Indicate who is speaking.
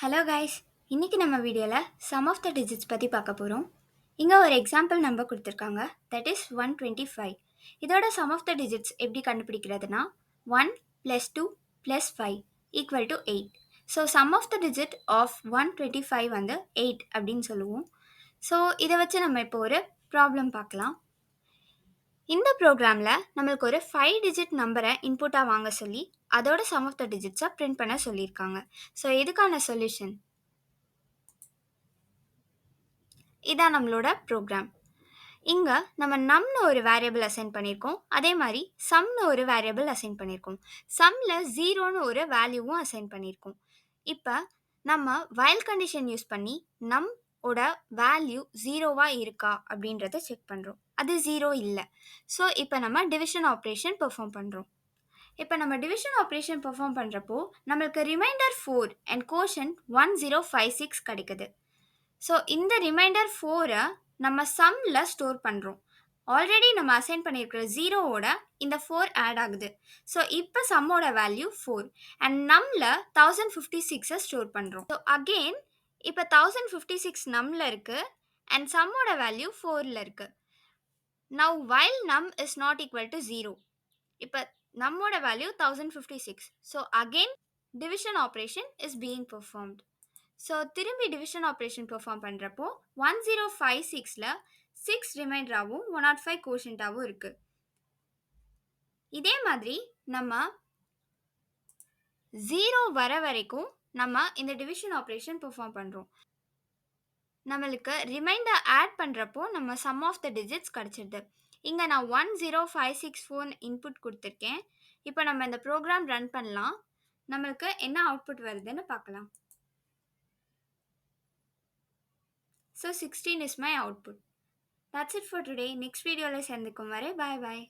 Speaker 1: Hello guys, இன்னைக்கு நம்ம வீடியோவில் சம் ஆஃப் த டிஜிட்ஸ் பற்றி பார்க்க போகிறோம். இங்கே ஒரு எக்ஸாம்பிள் நம்பர் கொடுத்துருக்காங்க, தட் இஸ் 125. இதோட சம் ஆஃப் த டிஜிட்ஸ் எப்படி கண்டுபிடிக்கிறதுனா 1 + 2 + 5 = 8. So sum of the digit of 125 வந்து 8 அப்படின்னு சொல்லுவோம். ஸோ இதை வச்சு நம்ம இப்போ ஒரு ப்ராப்ளம் பார்க்கலாம். இந்த ப்ரோக்ராமில் நம்மளுக்கு ஒரு 5 டிஜிட் நம்பரை இன்புட்டாக வாங்க சொல்லி அதோட சம் ஆஃப் த டிஜிட்ஸை பிரிண்ட் பண்ண சொல்லியிருக்காங்க. ஸோ இதுக்கான சொல்யூஷன் இதான் நம்மளோட ப்ரோக்ராம். இங்கே நம்ம நம்னு ஒரு வேரியபிள் அசைன் பண்ணியிருக்கோம், அதே மாதிரி சம்னு ஒரு வேரியபிள் அசைன் பண்ணியிருக்கோம். சம்மில் 0ன்னு ஒரு வேல்யூவும் அசைன் பண்ணியிருக்கோம். இப்போ நம்ம வைல் கண்டிஷன் யூஸ் பண்ணி நம் ஓட வேல்யூ 0வாக இருக்கா அப்படின்றத செக் பண்ணுறோம். அது 0 இல்லை. ஸோ இப்போ நம்ம டிவிஷன் ஆப்ரேஷன் பெர்ஃபார்ம் பண்ணுறோம். இப்போ நம்ம டிவிஷன் ஆப்ரேஷன் பெர்ஃபார்ம் பண்ணுறப்போ நம்மளுக்கு ரிமைண்டர் 4 அண்ட் கோஷன் 1056 கிடைக்குது. ஸோ இந்த ரிமைண்டர் 4 நம்ம சம்மில் ஸ்டோர் பண்ணுறோம். ஆல்ரெடி நம்ம அசைன் பண்ணியிருக்கிற 0வோட இந்த 4 ஆட் ஆகுது. ஸோ இப்போ சம்மோட வேல்யூ 4 அண்ட் நம்மில் 1056 ஸ்டோர் பண்ணுறோம். ஸோ அகெயின் இப்போ 1056 நம்மில் இருக்குது அண்ட் சம்மோட வேல்யூ 4ல் இருக்குது. நவ் வைல் நம் இஸ் நாட் ஈக்குவல் டு 0. இப்போ நம்மோட value 1056. So again division operation is being performed. So திரும்பி டிவிஷன் ஆப்ரேஷன் பெர்ஃபார்ம் பண்ணுறப்போ 1056ல் 6 ரிமைண்டராகவும் 105 கோஷன்ட்டாகவும் இருக்குது. இதே மாதிரி நம்ம 0 வர வரைக்கும் நம்ம இந்த டிவிஷன் ஆப்ரேஷன் பெர்ஃபார்ம் பண்ணுறோம். நம்மளுக்கு ரிமைண்டர் ஆட் பண்ணுறப்போ நம்ம சம் ஆஃப் த டிஜிட்ஸ் கிடச்சிடுது. இங்கே நான் 10564 இன்புட் கொடுத்துருக்கேன். இப்போ நம்ம இந்த ப்ரோக்ராம் ரன் பண்ணலாம். நம்மளுக்கு என்ன அவுட்புட் வருதுன்னு பார்க்கலாம். So 16 is my output. That's it for today. Next video la sendukkum vare. Bye bye.